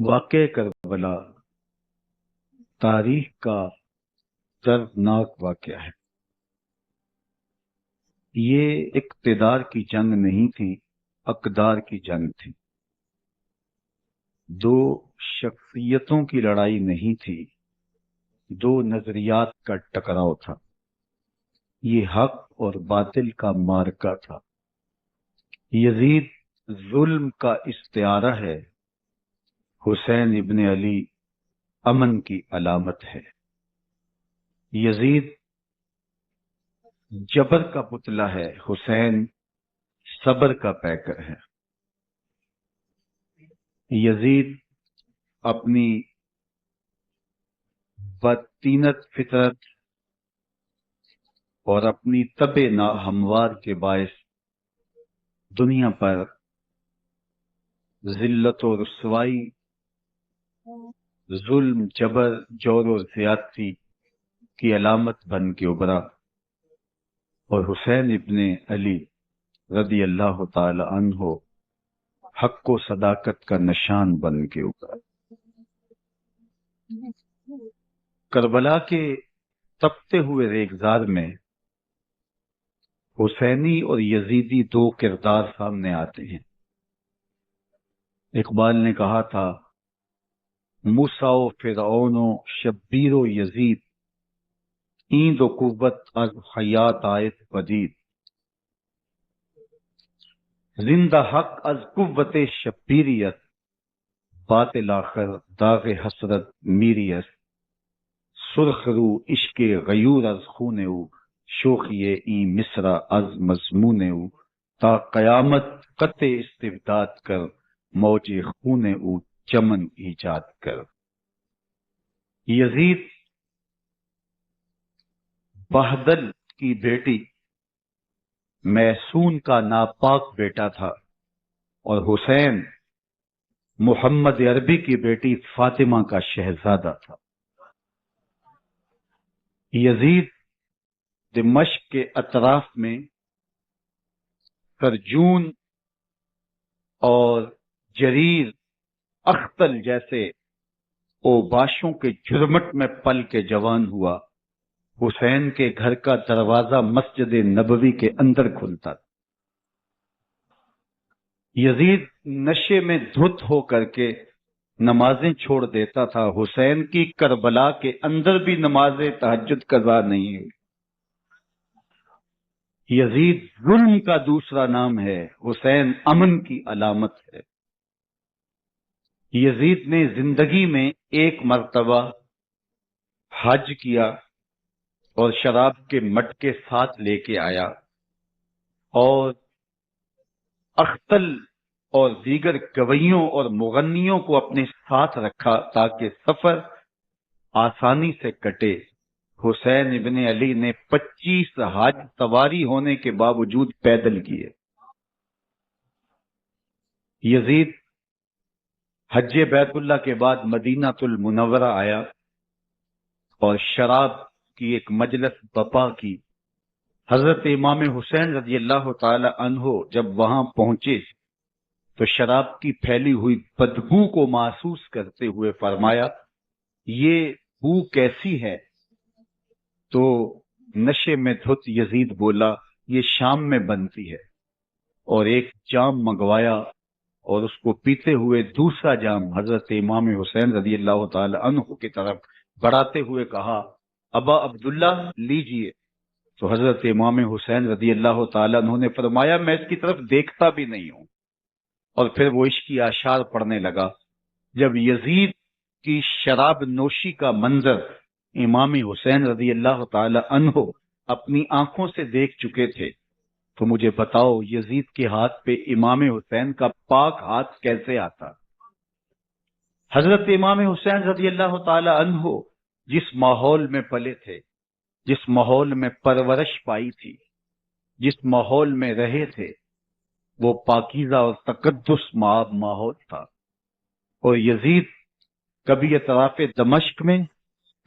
واقع کربلا تاریخ کا دردناک واقعہ ہے۔ یہ اقتدار کی جنگ نہیں تھی، اقدار کی جنگ تھی۔ دو شخصیتوں کی لڑائی نہیں تھی، دو نظریات کا ٹکراؤ تھا۔ یہ حق اور باطل کا معرکہ تھا۔ یزید ظلم کا استعارہ ہے، حسین ابن علی امن کی علامت ہے۔ یزید جبر کا پتلا ہے، حسین صبر کا پیکر ہے۔ یزید اپنی بدطینت فطرت اور اپنی طب ناہموار کے باعث دنیا پر ذلت و رسوائی، ظلم، جبر، جور و زیادتی کی علامت بن کے ابھرا، اور حسین ابن علی رضی اللہ تعالی عنہ حق و صداقت کا نشان بن کے ابھرا۔ کربلا کے تپتے ہوئے ریگزار میں حسینی اور یزیدی دو کردار سامنے آتے ہیں۔ اقبال نے کہا تھا، موسیٰ و فرعون و شبیر و یزید، این دو قوت از حیات آیت پدید، زندہ حق از قوت شبیریت، باطل آخر داغ حسرت میری است، سرخ رو عشق غیور از خون او، شوخی این مصرع از مضمون او، تا قیامت قطع استبداد کر، موج خون او چمن ایجاد کر۔ یزید بہدل کی بیٹی محسون کا ناپاک بیٹا تھا، اور حسین محمد عربی کی بیٹی فاطمہ کا شہزادہ تھا۔ یزید دمشق کے اطراف میں سرجون اور جریر اختل جیسے اوباشوں کے جھرمٹ میں پل کے جوان ہوا۔ حسین کے گھر کا دروازہ مسجد نبوی کے اندر کھلتا تھا۔ یزید نشے میں دھت ہو کر کے نمازیں چھوڑ دیتا تھا۔ حسین کی کربلا کے اندر بھی نماز تہجد قضا نہیں ہوئی۔ یزید ظلم کا دوسرا نام ہے، حسین امن کی علامت ہے۔ یزید نے زندگی میں ایک مرتبہ حج کیا اور شراب کے مٹکے ساتھ لے کے آیا، اور اختل اور دیگر گویوں اور مغنیوں کو اپنے ساتھ رکھا تاکہ سفر آسانی سے کٹے۔ حسین ابن علی نے 25 حج سواری ہونے کے باوجود پیدل کیے۔ یزید حج بیت اللہ کے بعد مدینہ المنورہ آیا اور شراب کی ایک مجلس برپا کی۔ حضرت امام حسین رضی اللہ تعالی عنہ جب وہاں پہنچے تو شراب کی پھیلی ہوئی بدبو کو محسوس کرتے ہوئے فرمایا، یہ بو کیسی ہے؟ تو نشے میں دھت یزید بولا، یہ شام میں بنتی ہے، اور ایک جام منگوایا اور اس کو پیتے ہوئے دوسرا جام حضرت امام حسین رضی اللہ تعالی عنہ کی طرف بڑھاتے ہوئے کہا، ابا عبداللہ لیجئے۔ تو حضرت امام حسین رضی اللہ تعالی عنہ نے فرمایا، میں اس کی طرف دیکھتا بھی نہیں ہوں، اور پھر وہ عشقی اشعار پڑھنے لگا۔ جب یزید کی شراب نوشی کا منظر امام حسین رضی اللہ تعالی عنہ اپنی آنکھوں سے دیکھ چکے تھے تو مجھے بتاؤ یزید کے ہاتھ پہ امام حسین کا پاک ہاتھ کیسے آتا؟ حضرت امام حسین رضی اللہ تعالی عنہ جس ماحول میں پلے تھے، جس ماحول میں پرورش پائی تھی، جس ماحول میں رہے تھے، وہ پاکیزہ اور تقدس ماحول تھا۔ اور یزید کبھی اطراف دمشق میں،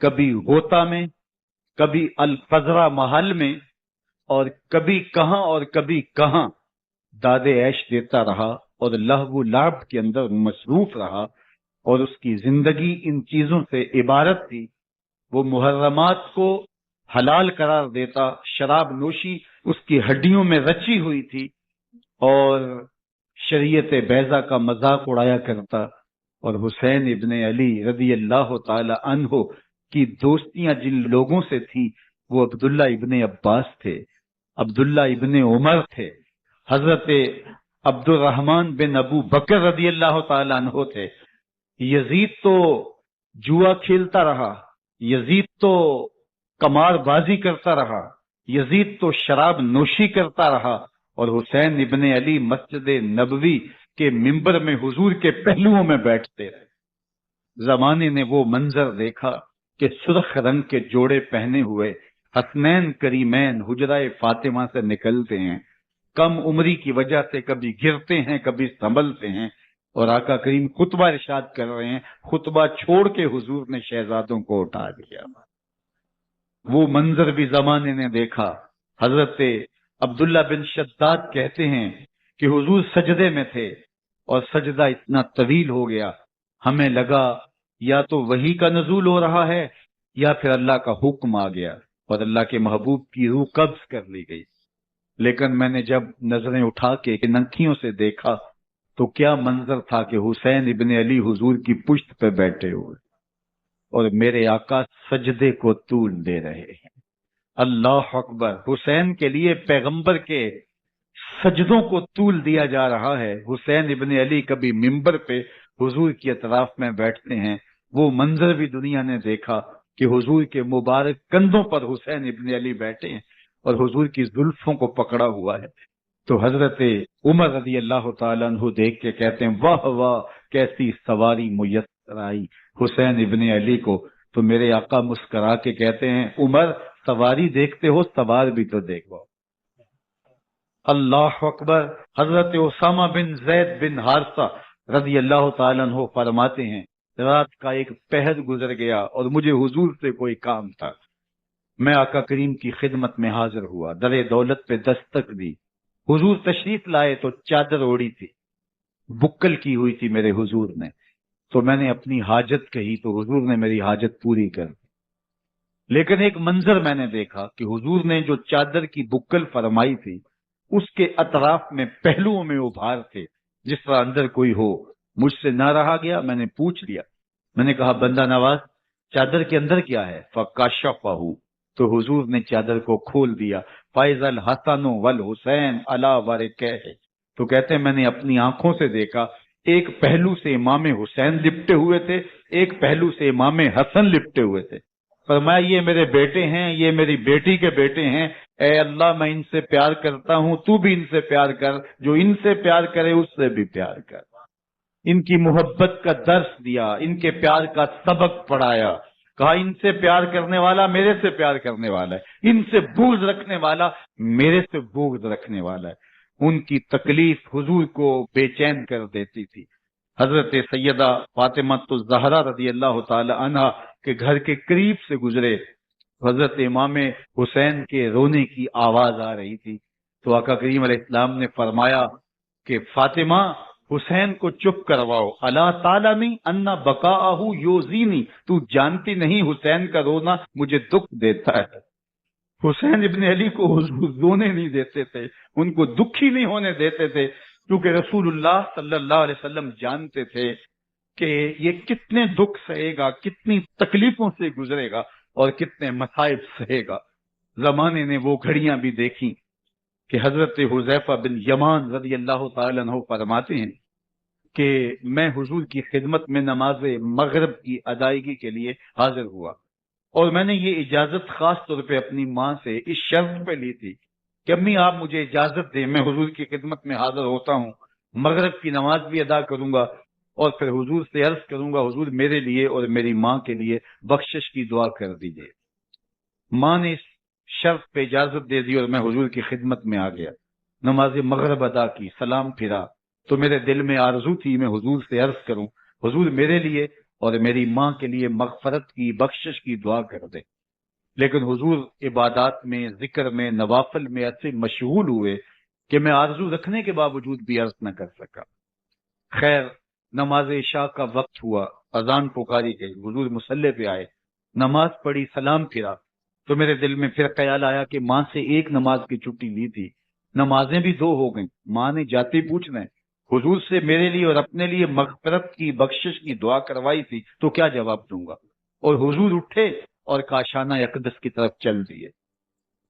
کبھی غوطہ میں، کبھی الفزرہ محل میں، اور کبھی کہاں داد عیش دیتا رہا اور لہو و لعب کے اندر مصروف رہا، اور اس کی زندگی ان چیزوں سے عبارت تھی. وہ محرمات کو حلال قرار دیتا، شراب نوشی اس کی ہڈیوں میں رچی ہوئی تھی، اور شریعت بیضا کا مذاق اڑایا کرتا. اور حسین ابن علی رضی اللہ تعالی عنہ کی دوستیاں جن لوگوں سے تھیں وہ عبداللہ ابن عباس تھے، عبداللہ ابن عمر تھے، حضرت عبد الرحمن بن ابو بکر رضی اللہ تعالی عنہ تھے. یزید تو جوا کھیلتا رہا، یزید تو قمار بازی کرتا رہا، یزید تو شراب نوشی کرتا رہا، اور حسین ابن علی مسجد نبوی کے ممبر میں حضور کے پہلوؤں میں بیٹھتے رہے. زمانے نے وہ منظر دیکھا کہ سرخ رنگ کے جوڑے پہنے ہوئے حسنین کریمین حجرہ فاطمہ سے نکلتے ہیں، کم عمری کی وجہ سے کبھی گرتے ہیں کبھی سنبھلتے ہیں، اور آقا کریم خطبہ ارشاد کر رہے ہیں، خطبہ چھوڑ کے حضور نے شہزادوں کو اٹھا دیا. وہ منظر بھی زمانے نے دیکھا. حضرت عبداللہ بن شداد کہتے ہیں کہ حضور سجدے میں تھے اور سجدہ اتنا طویل ہو گیا، ہمیں لگا یا تو وحی کا نزول ہو رہا ہے یا پھر اللہ کا حکم آ گیا اور اللہ کے محبوب کی روح قبض کر لی گئی. لیکن میں نے جب نظریں اٹھا کے ننکیوں سے دیکھا تو کیا منظر تھا کہ حسین ابن علی حضور کی پشت پہ بیٹھے ہوئے اور میرے آقا سجدے کو طول دے رہے ہیں. اللہ اکبر! حسین کے لیے پیغمبر کے سجدوں کو طول دیا جا رہا ہے. حسین ابن علی کبھی ممبر پہ حضور کی اطراف میں بیٹھتے ہیں. وہ منظر بھی دنیا نے دیکھا کہ حضور کے مبارک کندھوں پر حسین ابن علی بیٹھے ہیں اور حضور کی زلفوں کو پکڑا ہوا ہے. تو حضرت عمر رضی اللہ تعالیٰ عنہ دیکھ کے کہتے ہیں واہ واہ کیسی سواری میسر آئی حسین ابن علی کو. تو میرے آقا مسکرا کے کہتے ہیں عمر سواری دیکھتے ہو سوار بھی تو دیکھو. اللہ اکبر! حضرت اسامہ بن زید بن حارثہ رضی اللہ تعالیٰ عنہ فرماتے ہیں رات کا ایک پہر گزر گیا اور مجھے حضور سے کوئی کام تھا. میں آقا کریم کی خدمت میں حاضر ہوا، در دولت پہ دستک دی. حضور تشریف لائے تو چادر اوڑی تھی، بکل کی ہوئی تھی میرے حضور نے. تو میں نے اپنی حاجت کہی تو حضور نے میری حاجت پوری کر دی. لیکن ایک منظر میں نے دیکھا کہ حضور نے جو چادر کی بکل فرمائی تھی اس کے اطراف میں پہلوؤں میں ابھار تھے جس طرح اندر کوئی ہو. مجھ سے نہ رہا گیا، میں نے پوچھ لیا. میں نے کہا بندہ نواز چادر کے اندر کیا ہے؟ فکشفہ، تو حضور نے چادر کو کھول دیا. فائز الحسن والحسین علی ورکہ، تو کہتے ہیں میں نے اپنی آنکھوں سے دیکھا ایک پہلو سے امام حسین لپٹے ہوئے تھے، ایک پہلو سے امام حسن لپٹے ہوئے تھے. فرمایا یہ میرے بیٹے ہیں، یہ میری بیٹی کے بیٹے ہیں. اے اللہ میں ان سے پیار کرتا ہوں، تو بھی ان سے پیار کر، جو ان سے پیار کرے اس سے بھی پیار کر. ان کی محبت کا درس دیا، ان کے پیار کا سبق پڑھایا. کہا ان سے پیار کرنے والا میرے سے پیار کرنے والا ہے، ان سے بغض رکھنے والا میرے سے بغض رکھنے والا ہے. ان کی تکلیف حضور کو بے چین کر دیتی تھی. حضرت سیدہ فاطمہ الزہرا رضی اللہ تعالی عنہا کے گھر کے قریب سے گزرے، حضرت امام حسین کے رونے کی آواز آ رہی تھی. تو آقا کریم علیہ السلام نے فرمایا کہ فاطمہ حسین کو چپ کرواؤ. الا تعلمی ان بقاءہ یؤذینی، تو جانتی نہیں حسین کا رونا مجھے دکھ دیتا ہے. حسین ابن علی کو حضور رونے نہیں دیتے تھے، ان کو دکھی نہیں ہونے دیتے تھے، کیونکہ رسول اللہ صلی اللہ علیہ وسلم جانتے تھے کہ یہ کتنے دکھ سہے گا، کتنی تکلیفوں سے گزرے گا اور کتنے مصائب سہے گا. زمانے نے وہ گھڑیاں بھی دیکھی کہ حضرت حذیفہ بن یمان رضی اللہ تعالی عنہ فرماتے ہیں کہ میں حضور کی خدمت میں نماز مغرب کی ادائیگی کے لیے حاضر ہوا، اور میں نے یہ اجازت خاص طور پہ اپنی ماں سے اس شرط پہ لی تھی کہ امی آپ مجھے اجازت دیں، میں حضور کی خدمت میں حاضر ہوتا ہوں، مغرب کی نماز بھی ادا کروں گا اور پھر حضور سے عرض کروں گا حضور میرے لیے اور میری ماں کے لیے بخشش کی دعا کر دیجیے. ماں نے اس شرط پہ اجازت دے دی اور میں حضور کی خدمت میں آ گیا. نماز مغرب ادا کی، سلام پھرا تو میرے دل میں آرزو تھی میں حضور سے عرض کروں حضور میرے لیے اور میری ماں کے لیے مغفرت کی بخشش کی دعا کر دے. لیکن حضور عبادات میں، ذکر میں، نوافل میں ایسے مشغول ہوئے کہ میں آرزو رکھنے کے باوجود بھی عرض نہ کر سکا. خیر نماز عشاء کا وقت ہوا، اذان پکاری گئی، حضور مصلی پہ آئے، نماز پڑھی، سلام پھرا، تو میرے دل میں پھر خیال آیا کہ ماں سے ایک نماز کی چھٹی لی تھی، نمازیں بھی دو ہو گئیں، ماں نے جاتے پوچھنا ہے حضور سے میرے لیے اور اپنے لیے مغفرت کی بخشش کی دعا کروائی تھی، تو کیا جواب دوں گا؟ اور حضور اٹھے اور کاشانہ اقدس کی طرف چل دیے۔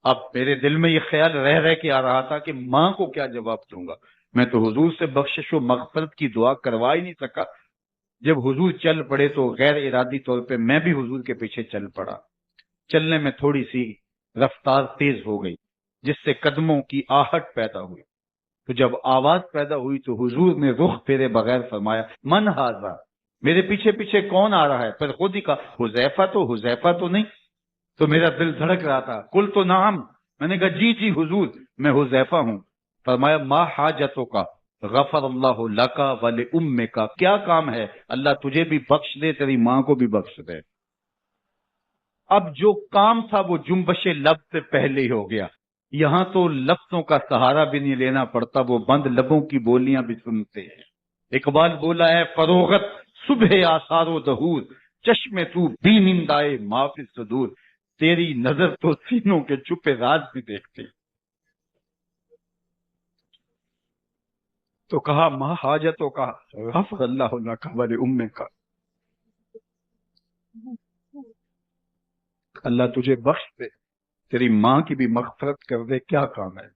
اب میرے دل میں یہ خیال رہ رہ کے آ رہا تھا کہ ماں کو کیا جواب دوں گا، میں تو حضور سے بخشش و مغفرت کی دعا کروا ہی نہیں سکا۔ جب حضور چل پڑے تو غیر ارادی طور پہ میں بھی حضور کے پیچھے چل پڑا۔ چلنے میں تھوڑی سی رفتار تیز ہو گئی، جس سے قدموں کی آہٹ پیدا ہوئی، تو جب آواز پیدا ہوئی تو حضور نے رخ پھیرے بغیر فرمایا من ھذا، میرے پیچھے پیچھے کون آ رہا ہے؟ پھر خود ہی کہا حذیفہ تو نہیں؟ تو میرا دل دھڑک رہا تھا، قل تو نعم، میں نے کہا جی حضور میں حذیفہ ہوں۔ فرمایا ما حاجتوں کا غفر اللہ لکا ولأمک، کیا کام ہے؟ اللہ تجھے بھی بخش دے، تیری ماں کو بھی بخش دے۔ اب جو کام تھا وہ جنبش لب سے پہلے ہی ہو گیا، یہاں تو لفظوں کا سہارا بھی نہیں لینا پڑتا، وہ بند لبوں کی بولیاں بھی سنتے ہیں۔ اقبال بولا ہے فروغت صبح آثار و ظہور، چشم تو بھی نندائے ما فی الصدور، تیری نظر تو سینوں کے چھپے راز بھی دیکھتے۔ تو کہا ما حاجتوں کا غفر اللہ لک ولأمک، اللہ تجھے بخش دے، تیری ماں کی بھی مغفرت کر دے، کیا کام ہے؟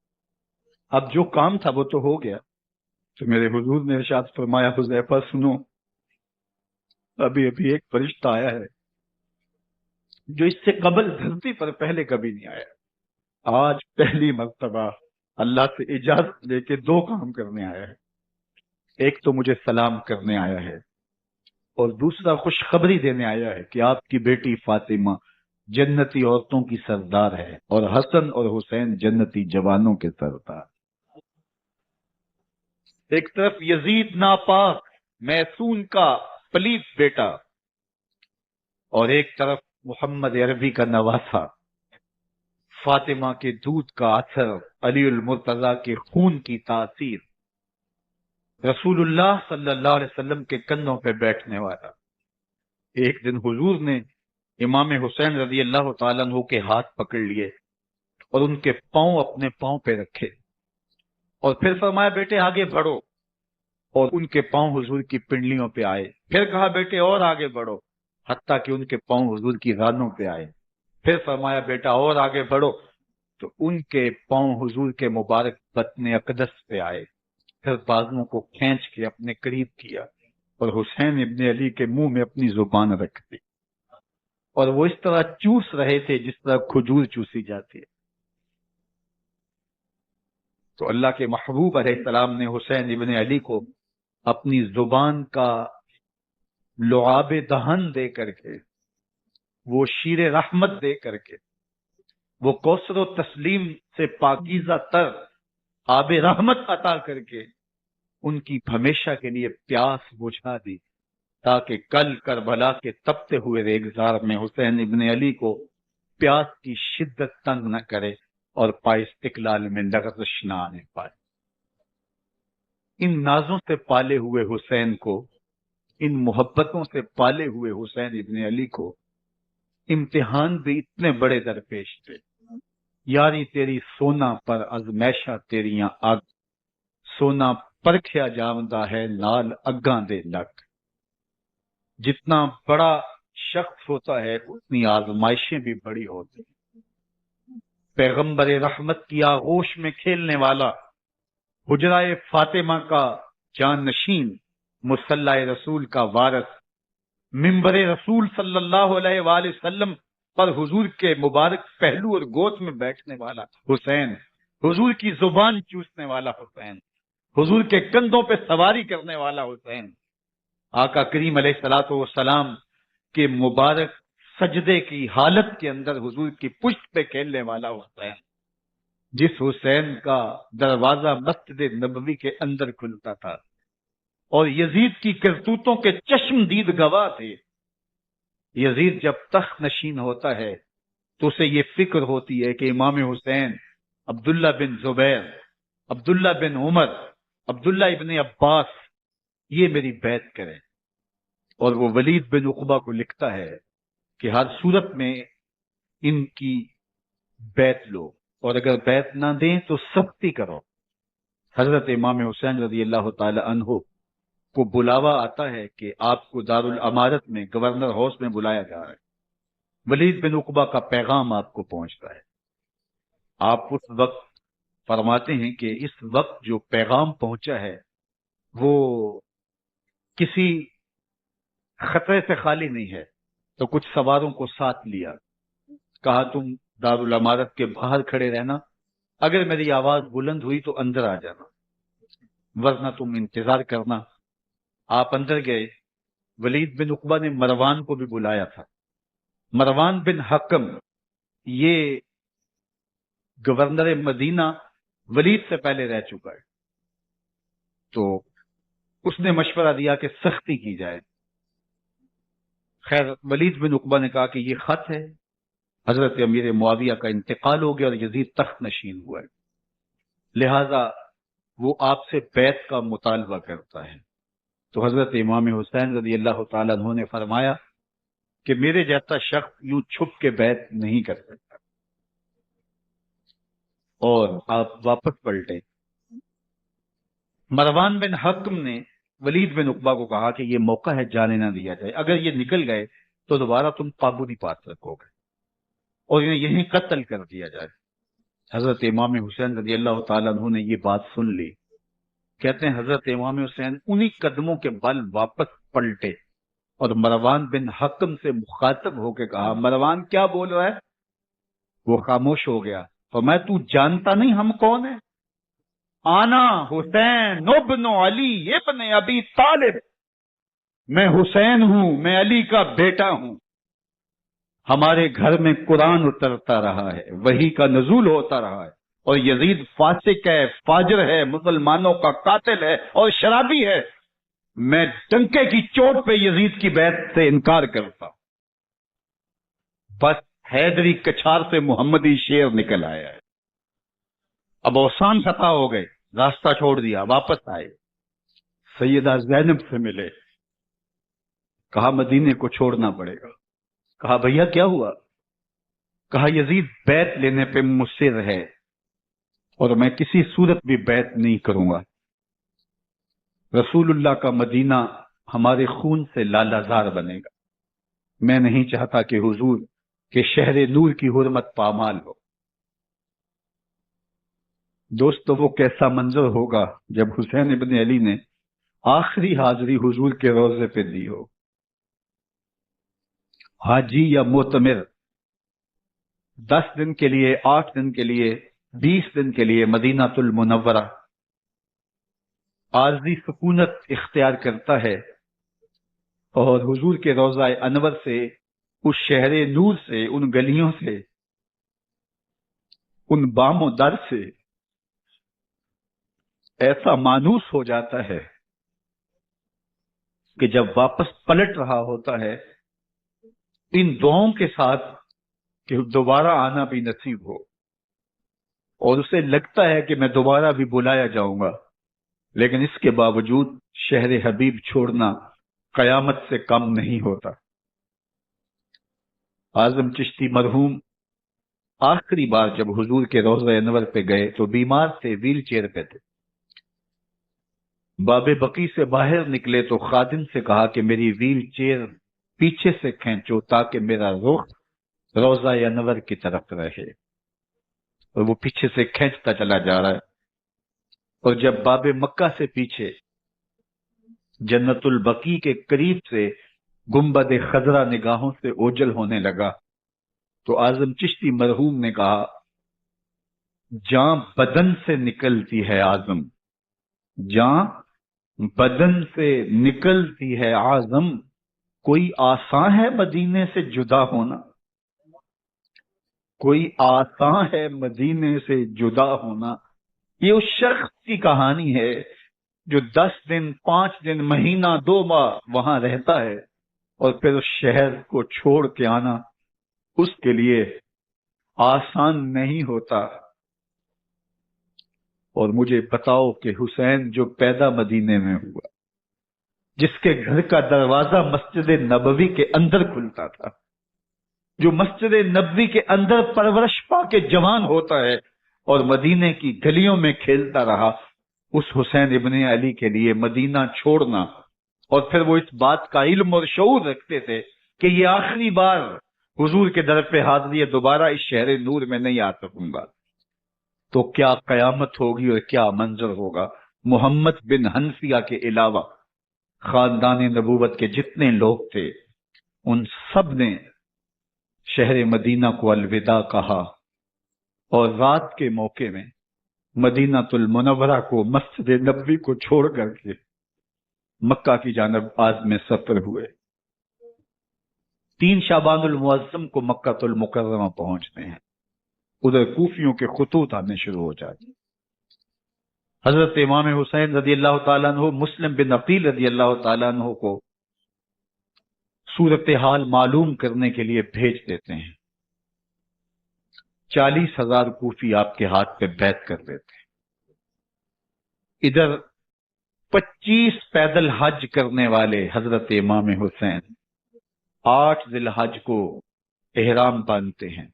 اب جو کام تھا وہ تو ہو گیا۔ تو میرے حضور نے ارشاد فرمایا حذیفہ سنو، ابھی ایک فرشتہ آیا ہے جو اس سے قبل دھرتی پر پہلے کبھی نہیں آیا، آج پہلی مرتبہ اللہ سے اجازت لے کے دو کام کرنے آیا ہے، ایک تو مجھے سلام کرنے آیا ہے اور دوسرا خوشخبری دینے آیا ہے کہ آپ کی بیٹی فاطمہ جنتی عورتوں کی سردار ہے اور حسن اور حسین جنتی جوانوں کے سردار۔ ایک طرف یزید ناپاک میسون کا پلیت بیٹا اور ایک طرف محمد عربی کا نواسا، فاطمہ کے دودھ کا اثر، علی المرتضی کے خون کی تاثیر، رسول اللہ صلی اللہ علیہ وسلم کے کندھوں پہ بیٹھنے والا۔ ایک دن حضور نے امام حسین رضی اللہ تعالیٰ عنہ کے ہاتھ پکڑ لیے اور ان کے پاؤں اپنے پاؤں پہ رکھے اور پھر فرمایا بیٹے آگے بڑھو، اور ان کے پاؤں حضور کی پنڈلیوں پہ آئے، پھر کہا بیٹے اور آگے بڑھو، حتیٰ کہ ان کے پاؤں حضور کی رانوں پہ آئے، پھر فرمایا بیٹا اور آگے بڑھو، تو ان کے پاؤں حضور کے مبارک بطن اقدس پہ آئے، پھر بازوؤں کو کھینچ کے اپنے قریب کیا اور حسین ابن علی کے منہ میں اپنی زبان رکھ دی، اور وہ اس طرح چوس رہے تھے جس طرح کھجور چوسی جاتی ہے۔ تو اللہ کے محبوب علیہ السلام نے حسین ابن علی کو اپنی زبان کا لعاب دہن دے کر کے، وہ شیر رحمت دے کر کے، وہ کوثر و تسلیم سے پاکیزہ تر آب رحمت عطا کر کے ان کی ہمیشہ کے لیے پیاس بجھا دی، تاکہ کل کربلا کے تپتے ہوئے ریگزار میں حسین ابن علی کو پیاس کی شدت تنگ نہ کرے اور پائے استقلال میں لغزش نہ آنے پائے۔ ان نازوں سے پالے ہوئے حسین کو، ان محبتوں سے پالے ہوئے حسین ابن علی کو امتحان بھی اتنے بڑے درپیش تھے۔ یاری تیری سونا پر ازمیشہ تیریاں اگ، سونا پرکھیا جاندہ ہے لال اگاں دے لگ۔ جتنا بڑا شخص ہوتا ہے اتنی آزمائشیں بھی بڑی ہوتی ہیں۔ پیغمبر رحمت کی آغوش میں کھیلنے والا، حجرہ فاطمہ کا جان نشین، مصلی رسول کا وارث، منبر رسول صلی اللہ علیہ وآلہ وسلم پر حضور کے مبارک پہلو اور گود میں بیٹھنے والا حسین، حضور کی زبان چوسنے والا حسین، حضور کے کندھوں پہ سواری کرنے والا حسین، آقا کریم علیہ الصلوۃ والسلام کے مبارک سجدے کی حالت کے اندر حضور کی پشت پہ کھیلنے والا حسین، جس حسین کا دروازہ مسجد نبوی کے اندر کھلتا تھا اور یزید کی کرتوتوں کے چشم دید گواہ تھے۔ یزید جب تخت نشین ہوتا ہے تو اسے یہ فکر ہوتی ہے کہ امام حسین عبداللہ بن زبیر، عبداللہ بن عمر، عبداللہ ابن عباس یہ میری بیعت کریں۔ اور وہ ولید بن عقبہ کو لکھتا ہے کہ ہر صورت میں ان کی بیعت لو، اور اگر بیعت نہ دیں تو سختی کرو۔ حضرت امام حسین رضی اللہ تعالی عنہ کو بلاوا آتا ہے کہ آپ کو دارالامارت میں گورنر ہاؤس میں بلایا جا رہا ہے۔ ولید بن عقبہ کا پیغام آپ کو پہنچتا ہے۔ آپ اس وقت فرماتے ہیں کہ اس وقت جو پیغام پہنچا ہے وہ کسی خطرے سے خالی نہیں ہے، تو کچھ سواروں کو ساتھ لیا، کہا تم دارالامارت کے باہر کھڑے رہنا، اگر میری آواز بلند ہوئی تو اندر آ جانا، ورنہ تم انتظار کرنا۔ آپ اندر گئے۔ ولید بن عقبہ نے مروان کو بھی بلایا تھا۔ مروان بن حکم یہ گورنر مدینہ ولید سے پہلے رہ چکا ہے، تو اس نے مشورہ دیا کہ سختی کی جائے۔ خیر ولید بن عقبہ نے کہا کہ یہ خط ہے، حضرت امیر معاویہ کا انتقال ہو گیا اور یزید تخت نشین ہوا ہے، لہذا وہ آپ سے بیعت کا مطالبہ کرتا ہے۔ تو حضرت امام حسین رضی اللہ تعالیٰ عنہ نے فرمایا کہ میرے جیسا شخص یوں چھپ کے بیعت نہیں کر سکتا، اور آپ واپس پلٹے۔ مروان بن حکم نے ولید بن عقبہ کو کہا کہ یہ موقع ہے جانے نہ دیا جائے، اگر یہ نکل گئے تو دوبارہ تم قابو نہیں پا سکو گے، اور انہیں یہیں قتل کر دیا جائے۔ حضرت امام حسین رضی اللہ تعالیٰ عنہ نے یہ بات سن لی۔ کہتے ہیں حضرت امام حسین انہی قدموں کے بل واپس پلٹے اور مروان بن حکم سے مخاطب ہو کے کہا، مروان کیا بول رہا ہے؟ وہ خاموش ہو گیا۔ فرمایا تو جانتا نہیں ہم کون ہیں؟ آنا حسین ابن علی ابن ابی طالب، میں حسین ہوں، میں علی کا بیٹا ہوں۔ ہمارے گھر میں قرآن اترتا رہا ہے، وحی کا نزول ہوتا رہا ہے، اور یزید فاسق ہے، فاجر ہے، مسلمانوں کا قاتل ہے اور شرابی ہے۔ میں ڈنکے کی چوٹ پہ یزید کی بیعت سے انکار کرتا ہوں۔ بس حیدری کچھار سے محمدی شیر نکل آیا ہے۔ اب اوسان خطا ہو گئے، راستہ چھوڑ دیا، واپس آئے، سیدہ زینب سے ملے، کہا مدینے کو چھوڑنا پڑے گا۔ کہا بھیا کیا ہوا؟ کہا یزید بیعت لینے پہ مصر ہے اور میں کسی صورت بھی بیعت نہیں کروں گا۔ رسول اللہ کا مدینہ ہمارے خون سے لالہزار بنے گا، میں نہیں چاہتا کہ حضور کے شہر نور کی حرمت پامال ہو۔ دوستو وہ کیسا منظر ہوگا جب حسین ابن علی نے آخری حاضری حضور کے روضے پہ دی ہو۔ حاجی یا معتمر 10 دن کے لیے، 8 دن کے لیے، 20 دن کے لیے مدینہ المنورہ عارضی سکونت اختیار کرتا ہے، اور حضور کے روضہ انور سے، اس شہر نور سے، ان گلیوں سے، ان بام و در سے ایسا مانوس ہو جاتا ہے کہ جب واپس پلٹ رہا ہوتا ہے ان دعاؤں کے ساتھ کہ دوبارہ آنا بھی نصیب ہو، اور اسے لگتا ہے کہ میں دوبارہ بھی بلایا جاؤں گا، لیکن اس کے باوجود شہر حبیب چھوڑنا قیامت سے کم نہیں ہوتا۔ اعظم چشتی مرحوم آخری بار جب حضور کے روضہ انور پہ گئے تو بیمار تھے، ویل چیئر پہ تھے۔ باب بقی سے باہر نکلے تو خادم سے کہا کہ میری ویل چیئر پیچھے سے کھینچو تاکہ میرا رخ روضہ انور کی طرف رہے، اور وہ پیچھے سے کھینچتا چلا جا رہا ہے، اور جب باب مکہ سے پیچھے جنت البقیع کے قریب سے گنبد خضرا نگاہوں سے اوجل ہونے لگا تو اعظم چشتی مرحوم نے کہا، جان بدن سے نکلتی ہے اعظم، جان بدن سے نکلتی ہے اعظم، کوئی آسان ہے مدینے سے جدا ہونا، کوئی آسان ہے مدینے سے جدا ہونا۔ یہ اس شخص کی کہانی ہے جو 10 دن، 5 دن، مہینہ، 2 ماہ وہاں رہتا ہے، اور پھر اس شہر کو چھوڑ کے آنا اس کے لیے آسان نہیں ہوتا۔ اور مجھے بتاؤ کہ حسین جو پیدا مدینے میں ہوا، جس کے گھر کا دروازہ مسجد نبوی کے اندر کھلتا تھا، جو مسجد نبوی کے اندر پرورش پا کے جوان ہوتا ہے اور مدینے کی گلیوں میں کھیلتا رہا، اس حسین ابن علی کے لیے مدینہ چھوڑنا، اور پھر وہ اس بات کا علم اور شعور رکھتے تھے کہ یہ آخری بار حضور کے در پہ حاضری ہے، دوبارہ اس شہر نور میں نہیں آ سکوں گا، تو کیا قیامت ہوگی اور کیا منظر ہوگا۔ محمد بن حنفیہ کے علاوہ خاندان نبوت کے جتنے لوگ تھے ان سب نے شہر مدینہ کو الوداع کہا، اور رات کے موقع میں مدینہ المنورہ کو، مسجد نبوی کو چھوڑ کر کے مکہ کی جانب عازم سفر ہوئے۔ 3 شعبان المعظم کو مکہ المکرمہ پہنچتے ہیں، ادھر کوفیوں کے خطوط آنے شروع ہو جاتے ہیں۔ حضرت امام حسین رضی اللہ تعالیٰ عنہ مسلم بن عقیل رضی اللہ تعالیٰ عنہ کو صورتحال معلوم کرنے کے لیے بھیج دیتے ہیں۔ 40,000 کوفی آپ کے ہاتھ پہ بیعت کر دیتے ہیں۔ ادھر 25 پیدل حج کرنے والے حضرت امام حسین 8 ذی الحج کو احرام باندھتے ہیں،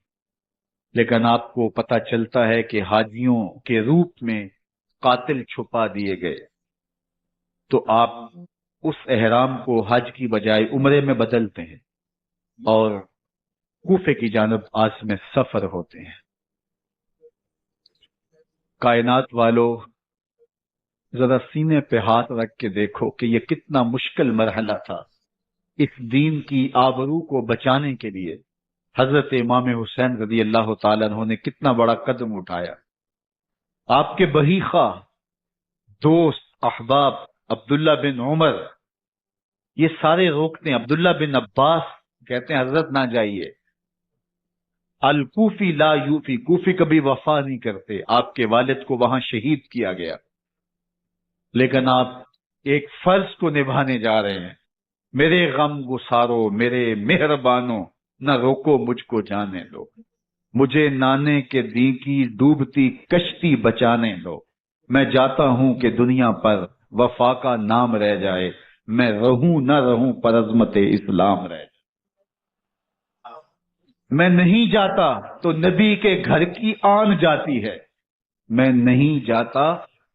لیکن آپ کو پتہ چلتا ہے کہ حاجیوں کے روپ میں قاتل چھپا دیے گئے، تو آپ اس احرام کو حج کی بجائے عمرے میں بدلتے ہیں اور کوفے کی جانب عازم سفر ہوتے ہیں۔ کائنات والو، ذرا سینے پہ ہاتھ رکھ کے دیکھو کہ یہ کتنا مشکل مرحلہ تھا۔ اس دین کی آبرو کو بچانے کے لیے حضرت امام حسین رضی اللہ تعالیٰ عنہ نے کتنا بڑا قدم اٹھایا۔ آپ کے بہی خواہ، دوست، احباب عبداللہ بن عمر یہ سارے روکتے ہیں۔ عبداللہ بن عباس کہتے ہیں حضرت نہ جائیے، الکوفی لا یوفی، کوفی کبھی وفا نہیں کرتے، آپ کے والد کو وہاں شہید کیا گیا، لیکن آپ ایک فرض کو نبھانے جا رہے ہیں۔ میرے غم گسارو، میرے مہربانو، نہ روکو مجھ کو جانے دو، مجھے نانے کے دی کی ڈوبتی کشتی بچانے دو، میں جاتا ہوں کہ دنیا پر وفا کا نام رہ جائے، میں رہوں نہ رہوں پر عظمت اسلام رہ جائے۔ میں نہیں جاتا تو نبی کے گھر کی آن جاتی ہے، میں نہیں جاتا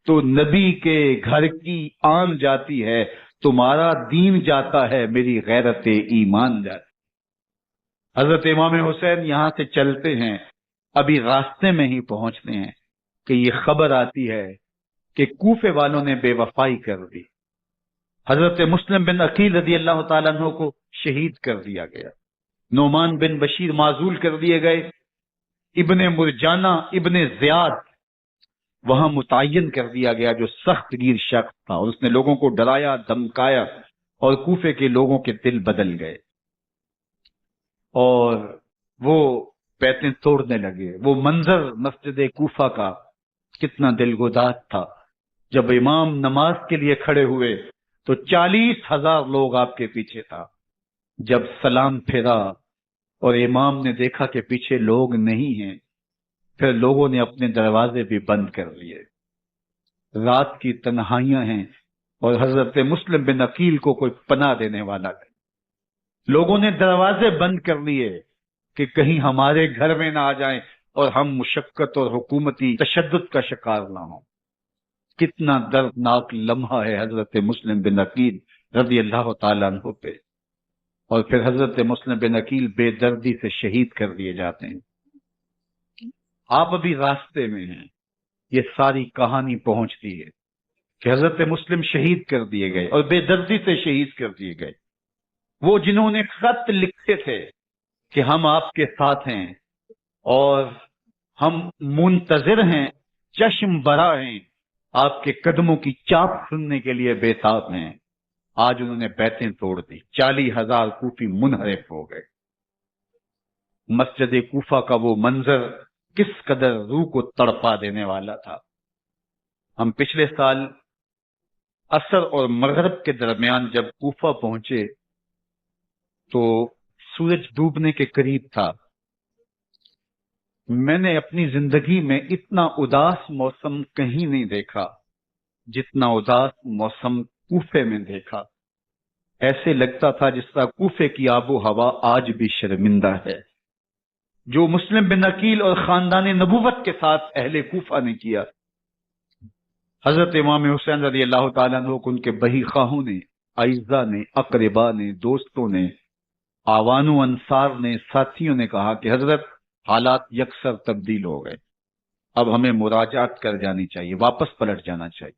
تو نبی کے گھر کی آن جاتی ہے، تمہارا دین جاتا ہے، میری غیرت ایمان جاتی ہے۔ حضرت امام حسین یہاں سے چلتے ہیں، ابھی راستے میں ہی پہنچتے ہیں کہ یہ خبر آتی ہے کہ کوفے والوں نے بے وفائی کر دی، حضرت مسلم بن عقیل رضی اللہ تعالیٰ عنہ کو شہید کر دیا گیا، نعمان بن بشیر معزول کر دیے گئے، ابن مرجانہ ابن زیاد وہاں متعین کر دیا گیا جو سخت گیر شخص تھا، اور اس نے لوگوں کو ڈرایا، دھمکایا، اور کوفے کے لوگوں کے دل بدل گئے اور وہ بیتیں توڑنے لگے۔ وہ منظر مسجد کوفہ کا کتنا دلگداز تھا، جب امام نماز کے لیے کھڑے ہوئے تو 40,000 لوگ آپ کے پیچھے تھا۔ جب سلام پھیرا اور امام نے دیکھا کہ پیچھے لوگ نہیں ہیں، پھر لوگوں نے اپنے دروازے بھی بند کر لیے۔ رات کی تنہائیاں ہیں اور حضرت مسلم بن عقیل کو کوئی پناہ دینے والا نہیں، لوگوں نے دروازے بند کر لیے کہ کہیں ہمارے گھر میں نہ آ جائیں اور ہم مشقت اور حکومتی تشدد کا شکار نہ ہوں۔ کتنا دردناک لمحہ ہے حضرت مسلم بن عقیل رضی اللہ تعالیٰ عنہ پہ، اور پھر حضرت مسلم بن عقیل بے دردی سے شہید کر دیے جاتے ہیں۔ آپ ابھی راستے میں ہیں، یہ ساری کہانی پہنچتی ہے کہ حضرت مسلم شہید کر دیے گئے اور بے دردی سے شہید کر دیے گئے۔ وہ جنہوں نے خط لکھتے تھے کہ ہم آپ کے ساتھ ہیں اور ہم منتظر ہیں، چشم برا ہیں، آپ کے قدموں کی چاپ سننے کے لیے بے تاب ہیں، آج انہوں نے بیتیں توڑ دی، 40,000 کوفی منحرف ہو گئے۔ مسجد کوفہ کا وہ منظر کس قدر روح کو تڑپا دینے والا تھا۔ ہم پچھلے سال عصر اور مغرب کے درمیان جب کوفہ پہنچے تو سورج ڈوبنے کے قریب تھا۔ میں نے اپنی زندگی میں اتنا اداس موسم کہیں نہیں دیکھا جتنا اداس موسم کوفے میں دیکھا۔ ایسے لگتا تھا جس طرح کوفے کی آب و ہوا آج بھی شرمندہ ہے۔ جو مسلم بن عقیل اور خاندان نبوت کے ساتھ اہل کوفہ نے کیا، حضرت امام حسین رضی اللہ تعالیٰ عنہ کو ان کے بہی خواہوں نے، اعزاء نے، اقربا نے، دوستوں نے، آوان و انصار نے، ساتھیوں نے کہا کہ حضرت حالات یکسر تبدیل ہو گئے، اب ہمیں مراجعت کر جانی چاہیے، واپس پلٹ جانا چاہیے۔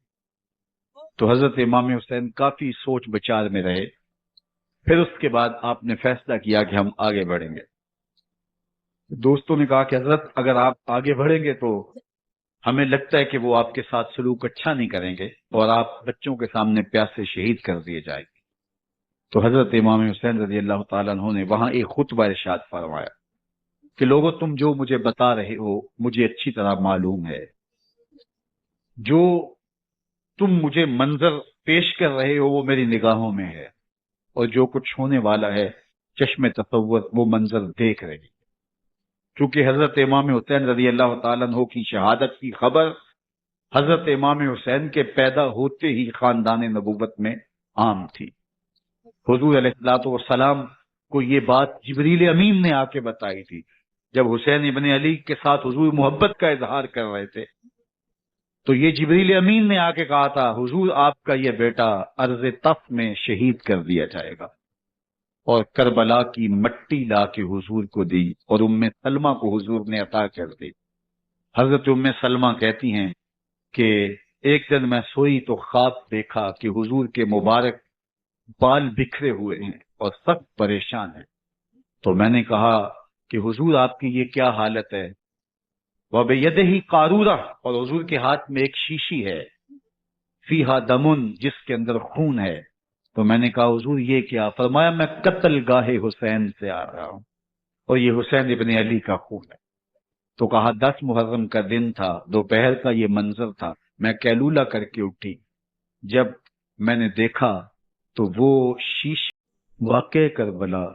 تو حضرت امام حسین کافی سوچ بچار میں رہے، پھر اس کے بعد آپ نے فیصلہ کیا کہ ہم آگے بڑھیں گے۔ دوستوں نے کہا کہ حضرت اگر آپ آگے بڑھیں گے تو ہمیں لگتا ہے کہ وہ آپ کے ساتھ سلوک اچھا نہیں کریں گے اور آپ بچوں کے سامنے پیاسے شہید کر دیے جائیں گے۔ تو حضرت امام حسین رضی اللہ تعالیٰ عنہ نے وہاں ایک خطبہ ارشاد فرمایا کہ لوگوں تم جو مجھے بتا رہے ہو مجھے اچھی طرح معلوم ہے، جو تم مجھے منظر پیش کر رہے ہو وہ میری نگاہوں میں ہے، اور جو کچھ ہونے والا ہے چشم تصور وہ منظر دیکھ رہی۔ چونکہ حضرت امام حسین رضی اللہ تعالیٰ عنہ کی شہادت کی خبر حضرت امام حسین کے پیدا ہوتے ہی خاندان نبوت میں عام تھی۔ حضور علیہ الصلوۃ والسلام کو یہ بات جبریل امین نے آ کے بتائی تھی جب حسین ابن علی کے ساتھ حضور محبت کا اظہار کر رہے تھے، تو یہ جبریل امین نے آ کے کہا تھا حضور آپ کا یہ بیٹا ارض تف میں شہید کر دیا جائے گا، اور کربلا کی مٹی لا کے حضور کو دی اور ام سلمہ کو حضور نے عطا کر دی۔ حضرت ام سلمہ کہتی ہیں کہ ایک دن میں سوئی تو خواب دیکھا کہ حضور کے مبارک بال بکھرے ہوئے ہیں اور سخت پریشان ہیں، تو میں نے کہا کہ حضور آپ کی یہ کیا حالت ہے؟ وَبِيَدِهِ قَارُورَةٌ، اور حضور کے ہاتھ میں ایک شیشی ہے، فِيهَا دَمٌ، جس کے اندر خون ہے۔ تو میں نے کہا حضور یہ کیا؟ فرمایا میں قتل گاہ حسین سے آ رہا ہوں اور یہ حسین ابن علی کا خون ہے۔ تو کہا 10 محرم کا دن تھا، دوپہر کا یہ منظر تھا، میں کیلولہ کر کے اٹھی، جب میں نے دیکھا تو وہ شیش واقع کربلا